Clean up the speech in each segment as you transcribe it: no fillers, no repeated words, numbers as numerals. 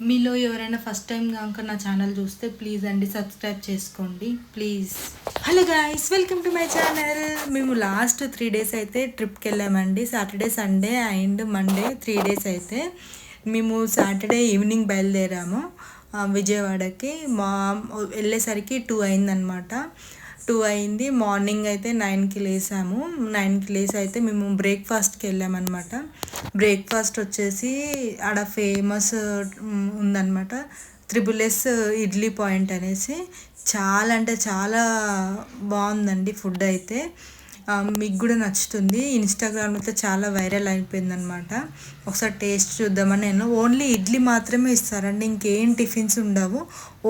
మీలో ఎవరైనా first time కనుక నా ఛానల్ చూస్తే ప్లీజ్ అండి సబ్స్క్రైబ్ చేసుకోండి please. Hello guys, welcome to my channel. మేము లాస్ట్ 3 days అయితే ట్రిప్కి వెళ్ళామండి. Saturday, Sunday and Monday 3 days అయితే. మేము సాటర్డే ఈవినింగ్ బయలుదేరాము విజయవాడకి. వెళ్ళేసరికి 2 అయిందనమాట. 2 అయింది. మార్నింగ్ అయితే 9కి లేసాము. 9కి లేసి అయితే మేము బ్రేక్ఫాస్ట్కి వెళ్ళామన్నమాట. బ్రేక్ఫాస్ట్ వచ్చేసి ఆడ ఫేమస్ ఉందన్నమాట, త్రిబుల్-ఎస్ ఇడ్లీ పాయింట్ అనేసి. చాలా అంటే చాలా బాగుందండి ఫుడ్ అయితే. మీకు కూడా నచ్చుతుంది. ఇన్స్టాగ్రామ్లో అయితే చాలా వైరల్ అయిపోయిందనమాట. ఒకసారి టేస్ట్ చూద్దామని నేను. ఓన్లీ ఇడ్లీ మాత్రమే ఇస్తారండి, ఇంకేం టిఫిన్స్ ఉండవు,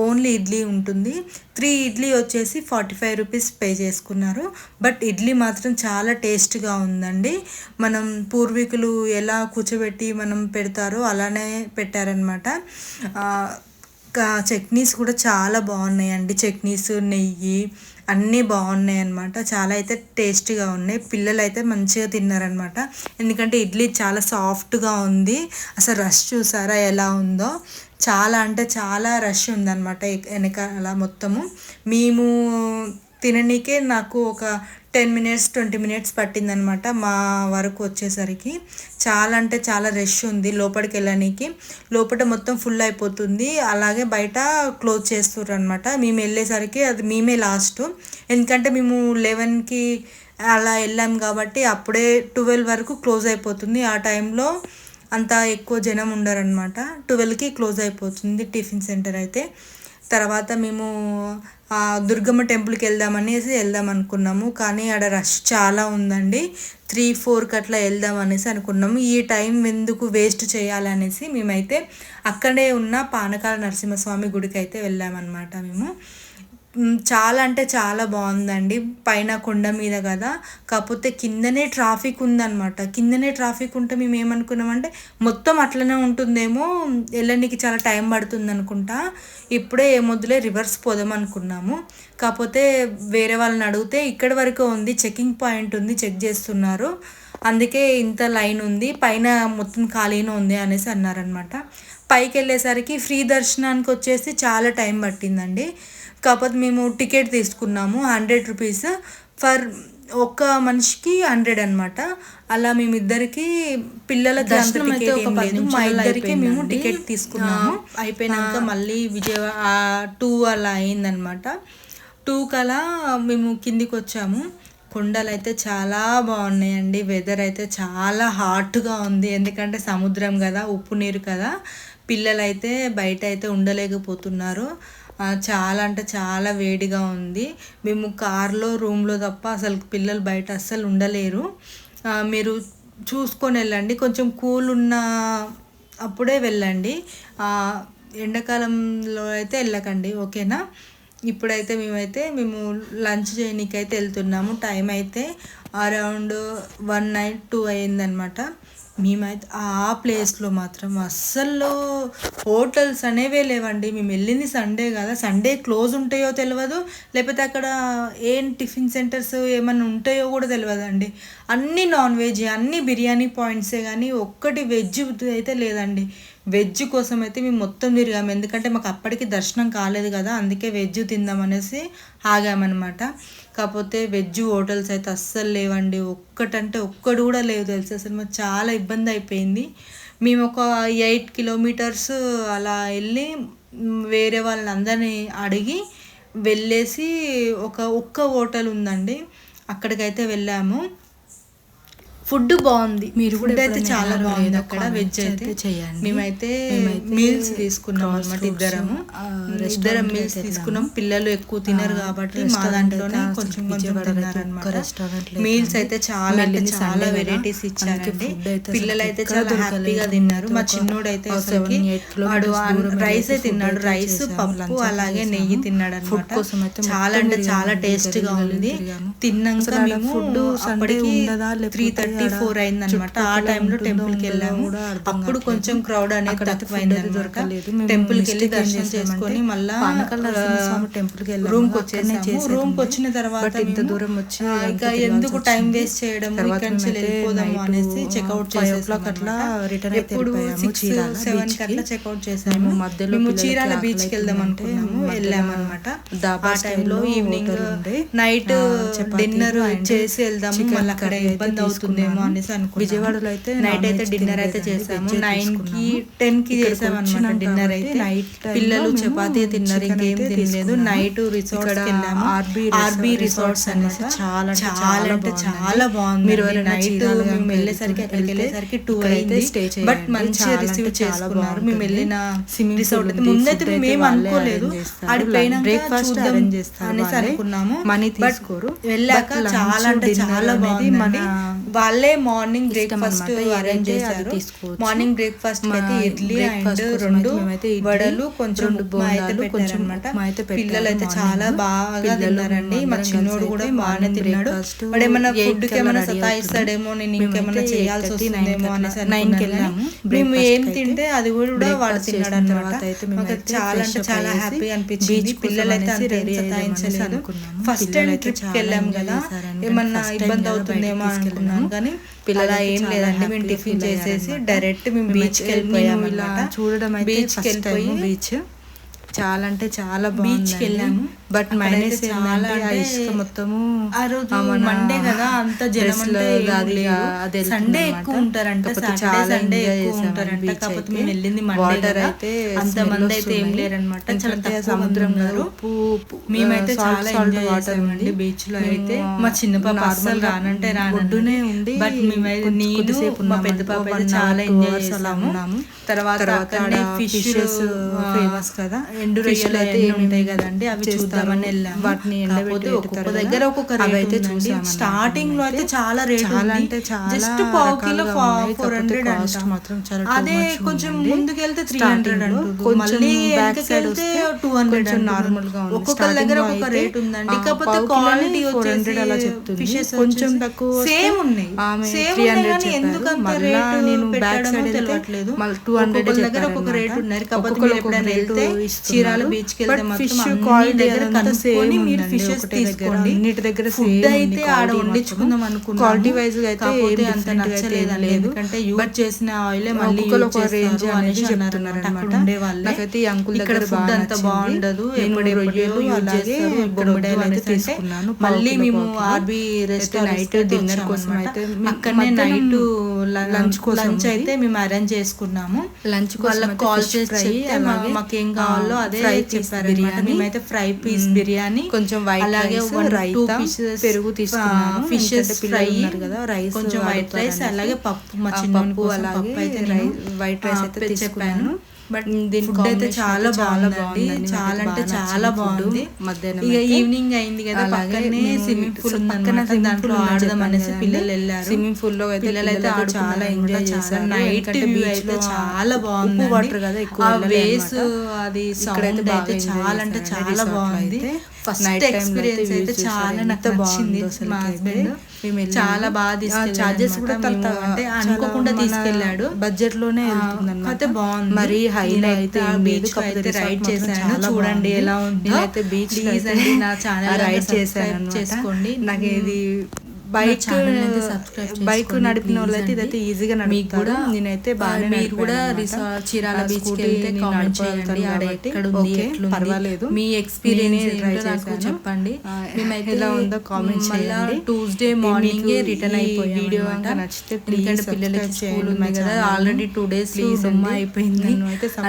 ఓన్లీ ఇడ్లీ ఉంటుంది. 3 ఇడ్లీ వచ్చేసి 45 రూపీస్ పే చేసుకున్నారు. బట్ ఇడ్లీ మాత్రం చాలా టేస్ట్గా ఉందండి. మనం పూర్వీకులు ఎలా కూర్చోబెట్టి మనం పెడతారో అలానే పెట్టారనమాట. చట్నీస్ కూడా చాలా బాగున్నాయండి. చట్నీస్, నెయ్యి అన్నీ బాగున్నాయి అన్నమాట. చాలా అయితే టేస్టీగా ఉన్నాయి. పిల్లలు అయితే మంచిగా తిన్నారనమాట. ఎందుకంటే ఇడ్లీ చాలా సాఫ్ట్గా ఉంది. అసలు రష్ చూసారా ఎలా ఉందో. చాలా అంటే చాలా రష్ ఉందన్నమాట వెనకాల మొత్తము. మేము తిననీకే నాకు ఒక 10 minutes 20 minutes పట్టిందనమాట మా వరకు వచ్చేసరికి. చాలా అంటే చాలా రష్ ఉంది లోపలికి వెళ్ళడానికి. లోపల మొత్తం ఫుల్ అయిపోతుంది, అలాగే బయట క్లోజ్ చేస్తుర్రు అనమాట. మేము వెళ్ళేసరికి అది మేమే లాస్ట్. ఎందుకంటే మేము 11కి అలా వెళ్ళాం కాబట్టి అప్పుడే 12 వరకు క్లోజ్ అయిపోతుంది. ఆ టైంలో అంత ఎక్కువ జనం ఉండరనమాట. 12కి క్లోజ్ అయిపోతుంది టిఫిన్ సెంటర్ అయితే. తర్వాత మేము దుర్గమ్మ టెంపుల్కి వెళ్దాం అనుకున్నాము. కానీ ఆడ రష్ చాలా ఉందండి. 3-4కి అట్లా వెళ్దాం అనేసి అనుకున్నాము. ఈ టైం ఎందుకు వేస్ట్ చేయాలనేసి మేమైతే అక్కడే ఉన్న పానకాల నరసింహస్వామి గుడికి అయితే వెళ్ళామన్నమాట మేము. చాలా అంటే చాలా బాగుందండి. పైన కొండ మీద కదా, కాకపోతే కిందనే ట్రాఫిక్ ఉందన్నమాట. కిందనే ట్రాఫిక్ ఉంటే మేము ఏమనుకున్నామంటే మొత్తం అట్లనే ఉంటుందేమో, వెళ్ళడానికి చాలా టైం పడుతుంది అనుకుంటా. ఇప్పుడే ఏమొద్దులే రివర్స్ పోదాం అనుకున్నాము. కాకపోతే వేరే వాళ్ళని అడిగితే ఇక్కడి వరకు ఉంది, చెకింగ్ పాయింట్ ఉంది, చెక్ చేస్తున్నారు, అందుకే ఇంత లైన్ ఉంది, పైన మొత్తం ఖాళీనే ఉంది అనేసి అన్నారనమాట. పైకి వెళ్ళేసరికి ఫ్రీ దర్శనానికి వచ్చేసి చాలా టైం పట్టిందండి. కాకపోతే మేము టికెట్ తీసుకున్నాము 100 రూపీస్ ఫర్ ఒక్క మనిషికి 100 అనమాట. అలా మేమిద్దరికి, పిల్లలకి అంత టికెట్ ఏం లేదు, మా ఇద్దరికి మేము టికెట్ తీసుకున్నాము. అయిపోయినాక మళ్ళీ విజయవాడ 2 అలా అయిందనమాట. 2కి అలా మేము కిందికి వచ్చాము. కొండలు అయితే చాలా బాగున్నాయండి. వెదర్ అయితే చాలా హాట్గా ఉంది, ఎందుకంటే సముద్రం కదా, ఉప్పు నీరు కదా. పిల్లలు అయితే బయట అయితే ఉండలేకపోతున్నారు. చాలా అంటే చాలా వేడిగా ఉంది. మేము కార్లో, రూమ్లో తప్ప అసలు పిల్లలు బయట అస్సలు ఉండలేరు. మీరు చూసుకొని వెళ్ళండి, కొంచెం కూల్ ఉన్న అప్పుడే వెళ్ళండి. ఎండాకాలంలో అయితే వెళ్ళకండి, ఓకేనా. ఇప్పుడైతే మేము లంచ్ చేయడానికి అయితే వెళ్తున్నాము. టైం అయితే అరౌండ్ 1 night 2 అయిందనమాట. మేమైతే ఆ ప్లేస్లో మాత్రం అస్సలు హోటల్స్ అనేవే లేవండి. మేము వెళ్ళింది సండే కదా, సండే క్లోజ్ ఉంటాయో తెలియదు, లేకపోతే అక్కడ ఏం టిఫిన్ సెంటర్స్ ఏమైనా ఉంటాయో కూడా తెలియదండి. అన్నీ నాన్ వెజ్, అన్నీ బిర్యానీ పాయింట్సే, కానీ ఒక్కటి వెజ్ అయితే లేదండి. వెజ్ కోసం అయితే మేము మొత్తం తిరిగాము, ఎందుకంటే మాకు అప్పటికి దర్శనం కాలేదు కదా, అందుకే వెజ్ తిందామనేసి ఆగామన్నమాట. కాకపోతే వెజ్ హోటల్స్ అయితే అస్సలు లేవండి. ఒక్కటంటే ఒక్కడు కూడా లేదు తెలుసు. అసలు మాకు చాలా ఇబ్బంది అయిపోయింది. మేము ఒక 8 kilometers అలా వెళ్ళి వేరే వాళ్ళని అందరినీ అడిగి వెళ్ళేసి ఒక్క హోటల్ ఉందండి, అక్కడికైతే వెళ్ళాము. ఫుడ్ బాగుంది, మీరు కూడా అయితే చాలా బాగుంది అక్కడ. వెజ్ అయితే చేయండి. మేమైతే మీల్స్ తీసుకున్నాం అనమాట. ఇద్దరం మీల్స్ తీసుకున్నాం. పిల్లలు ఎక్కువ తినరు కాబట్టి మా దాంట్లోనే కొంచెం తిన్నారనమాట. మీల్స్ అయితే చాలా అంటే చాలా వెరైటీస్ ఇచ్చారండి. పిల్లలు అయితే చాలా హ్యాపీగా తిన్నారు. మా చిన్నోడు అయితే వాడు రైస్ తిన్నాడు, రైస్, పప్పు, అలాగే నెయ్యి తిన్నాడు అనమాట. చాలా అంటే చాలా టేస్ట్గా ఉంది. తిన్నాక మేము అప్పటికి 3:30 8:34 అయిందనమాట. ఆ టైంలో టెంపుల్కి వెళ్ళాము. అప్పుడు కొంచెం క్రౌడ్ అనేది తక్కువైంది దొరకలేదు. టెంపుల్కి వెళ్ళి దర్శనం చేసుకొని మళ్ళీ టెంపుల్కి రూమ్కి వచ్చేసాము. రూమ్కి వచ్చిన తర్వాత ఇంత దూరం వచ్చి ఇంకా ఎందుకు టైం వేస్ట్ చేయడం, వెళ్ళిపోదాము అనేసి చెక్అవుట్ చేసేసాం. అట్లా రిటర్న్ ఎప్పుడు 6-7 అట్లా చెక్అవుట్ చేసాము. మధ్యలో మేము చీరాల బీచ్ కి వెళ్దాం అనుకున్నాము, వెళ్ళామన్నమాట. ఆ టైంలో ఈవినింగ్ నైట్ డిన్నర్ చేసి వెళ్దాము, మళ్ళీ అక్కడ ఇబ్బంది అవుతుందేమో అనేసి అనుకున్నాము. విజయవాడలో అయితే నైట్ అయితే డిన్నర్ అయితే చేసాము. 9కి 10కి చేసాము అనమాట డిన్నర్ అయితే. పిల్లలు చపాతీ తిన్నారు, ఇంకేం తినలేదు. నైట్ రిసార్ట్స్ వెళ్ళాము, ఆర్బీ రిసార్ట్స్ అనేసి. చాలా చాలా అంటే చాలా బాగుంది. మీరు నైట్ మేము వెళ్ళేసరికి అక్కడికి వెళ్ళేసరికి 2 అయింది. బట్ మంచిగా రిసీవ్ చేసుకున్నారు. మేము వెళ్ళిన రిసార్ట్ అయితే ముందైతే మేము ఏం అనుకోలేదు, ఆడిపోయినా బ్రేక్ఫాస్ట్ అరేంజ్ చేస్తారు అనేసి అనుకున్నాము. మనీ తీసుకోరు. వెళ్ళాక చాలా అంటే చాలా బాగుంది. వాళ్ళే మార్నింగ్ బ్రేక్ఫాస్ట్ అరేంజ్ చేశారు. మార్నింగ్ బ్రేక్ఫాస్ట్ అయితే ఇడ్లీ అండ్ 2 వడలు, కొంచెం అయితే పెట్టారనమాట. పిల్లలు అయితే చాలా బాగా తిన్నారండి. మా చిన్నోడు కూడా బాగానే తిన్నాడు. వాడు ఏమన్నా ఫుడ్ కి ఏమైనా సతాయిస్తాడేమో, నేను ఇంకేమైనా చేయాల్సి వస్తుందేమో అనేసి 9కి వెళ్ళాము. మేము ఏం తింటే అది కూడా వాడు తిన్నాడు అనమాట. చాలా అంటే చాలా హ్యాపీ అనిపించింది. పిల్లలు అయితే అంత సతాయించలేదు. ఫస్ట్ టైం ట్రిప్ కి వెళ్ళాం కదా, ఏమన్నా ఇబ్బంది అవుతుందేమో అనుకున్నాం, కానీ పిల్లలు ఏం లేదండి. మేము టిఫిన్ చేసేసి డైరెక్ట్ మేము బీచ్ కి వెళ్ళిపోయాము. ఇలా చూడడం అయితే బీచ్ కి వెళ్ళిపోయి బీచ్ చాలా అంటే చాలా బీచ్ కి వెళ్ళాము. బట్ మైనస్ చాలా ఇసుక మొత్తము ఆ రోజు మండే కదా, అంత జనం అంటే సండే ఎక్కువ ఉంటారంట. సండే ఎక్కువ ఉంటారంట. కాకపోతే మేము వెళ్ళింది మండే అయితే అంత మంది అయితే ఏం లేరనమాట. చాలా సముద్రం గారు. మేమైతే చాలా ఎంజాయ్ చేసామండి బీచ్ లో అయితే. మా చిన్న పాప అసలు రానంటే రానొడ్డునే ఉండి, బట్ మేమైతే నేను మా పెద్ద పాప అయితే చాలా ఎంజాయ్ చేసాము. తర్వాత ఫిషెస్ ఫేమస్ కదా, ఎండు రొయ్యలు అయితే ఉంటాయి కదండి, అవి చూద్దామని వెళ్ళాము. వాటిని ఎండబెట్టి ఒక్కొక్క దగ్గర ఒక్కొక్క రేట్ అయితే చూసాము. స్టార్టింగ్ లో అయితే చాలా రేట్, చాలా అంటే చాలా జస్ట్ పావు కిలో 400 మాత్రం. అదే కొంచెం ముందుకెళ్తే 300 అంటారు, మళ్ళీ వెనకకెళ్తే 200 నార్మల్ గా. ఒక్కొక్క దగ్గర ఒక్కొక్క రేట్ ఉందండి. కాకపోతే క్వాలిటీ 400 అలా చెప్తుంది. ఫిషెస్ కొంచెం తక్కువ సేమ్ ఉన్నాయి, సేమ్ ఉన్నాయి. ఎందుకంత రేట్ నేను బ్యాక్ సైడ్ తెలియట్లేదు. ఒక్కొక్క దగ్గర ఒక్కొక్క రేట్ ఉన్నారు. కాకపోతే మీరు ఎప్పుడైనా వెళ్తే చీరాల బీచ్ కి వెళ్తే మాత్రం క్వాలిటీ దగ్గర కనుక్కొని మీరు ఫిషెస్ తీసుకోండి. అన్నిటి దగ్గర ఫుడ్ అయితే ఆడ వండించుకుందాం అనుకున్నాం. క్వాలిటీ వైజ్ గా అయితే అంత నచ్చలేదండి, ఎందుకంటే యూజ్ చేసిన ఆయిల్ మళ్ళీ ఒక రేంజ్ అనేసి చెప్తున్నారు అన్నమాట. నాకైతే అంకుల్ దగ్గర ఫుడ్ అంత బాగుండదు, ఎప్పుడు రొయ్యలు అలాగే బొమ్మిడాయలు అయితే తీసుకున్నాను. మళ్ళీ మేము ఆర్బీ రెస్టారెంట్ నైట్ డిన్నర్ కోసం అయితే అక్కడనే నైట్ లంచ్ అయితే మేము అరేంజ్ చేసుకున్నాము. లంచ్ వాళ్ళకి కాల్ చేసి మాకేం కావాలో అదే చెప్పారు. మేమైతే ఫ్రై పీస్ బిర్యానీ, కొంచెం అలాగే 2 పీసెస్ పెరుగు తీసుకున్నాము. ఫిషెస్ ఫ్రై కదా, రైస్ కొంచెం వైట్ రైస్, అలాగే పప్పు, మా చిన్నోనికి అలాగే వైట్ రైస్ అయితే చెప్పాను. బట్ దీని ఫుడ్ అయితే చాలా బాగుందండి, చాలా అంటే చాలా బాగుంది. మధ్యాహ్నం ఇక ఈవినింగ్ అయింది కదా, పక్కనే స్విమ్మింగ్ పూల్ ఉందన్నమాట. దాంట్లో ఆడదాం అనేసి పిల్లలు వెళ్ళారు. స్విమ్మింగ్ పూల్ లో పిల్లలు అయితే చాలా ఎంజాయ్ చేశారు. నైట్ వ్యూ అయితే చాలా బాగుంది. వాటర్ కదా ఎక్కువ, వేస్ అది సౌండ్ అయితే చాలా అంటే చాలా బాగుంది. ఫస్ట్ ఎక్స్పీరియన్స్ అయితే చాలా నాకు నచ్చింది. మా హస్బెండ్ చాలా బాగా తీసుకెళ్ళాడు. చార్జెస్ కూడా అంటే అనుకోకుండా తీసుకెళ్ళాడు. బడ్జెట్ లోనే వెళ్తుంది, బాగుంది. మరి హైలో అయితే బీచ్ అయితే రైడ్ చేశాను. చూడండి ఎలా ఉంది. అయితే బీచ్ అండి నా ఛానల్ రైడ్ చేశాను, చేసుకోండి. నాకు ఇది బైక్ నడిపిన వాళ్ళైతే ఇదైతే ఈజీగా నడుపుతారు. నేనైతే బాగా, మీరు కూడా రిసార్ట్ చీరాల బీచ్ కి వెళ్తే కామెంట్ చేయండి, ఆడ ఎక్కడ ఉంది, పర్వాలేదు, మీ ఎక్స్పీరియన్స్ నాకు చెప్పండి. మేమైతే ఎలా ఉందో కామెంట్ చేయండి. ట్యూస్డే మార్నింగ్ రిటర్న్ అయిపోయి వీడియో నచ్చితే ఎందుకంటే పిల్లలకి స్కూల్ ఉంది కదా, ఆల్రెడీ 2 days సొమ్మ అయిపోయింది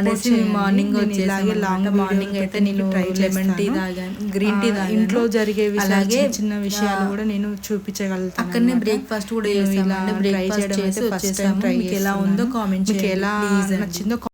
అనేసి మార్నింగ్ వచ్చేలాగే లాంగ్ మార్నింగ్ అయితే నేను లెమన్ టీ తాగాను, గ్రీన్ టీ తాగాను. ఇంట్లో జరిగే అలాగే చిన్న విషయాలు కూడా నేను చూపించగలుగుతాను. అక్కడనే బ్రేక్ఫాస్ట్ కూడా చేసాము. బ్రేక్ఫాస్ట్ చేసి వచ్చేసాము. మీకు ఎలా ఉందో కామెంట్ చేయండి, ఎలా నచ్చిందో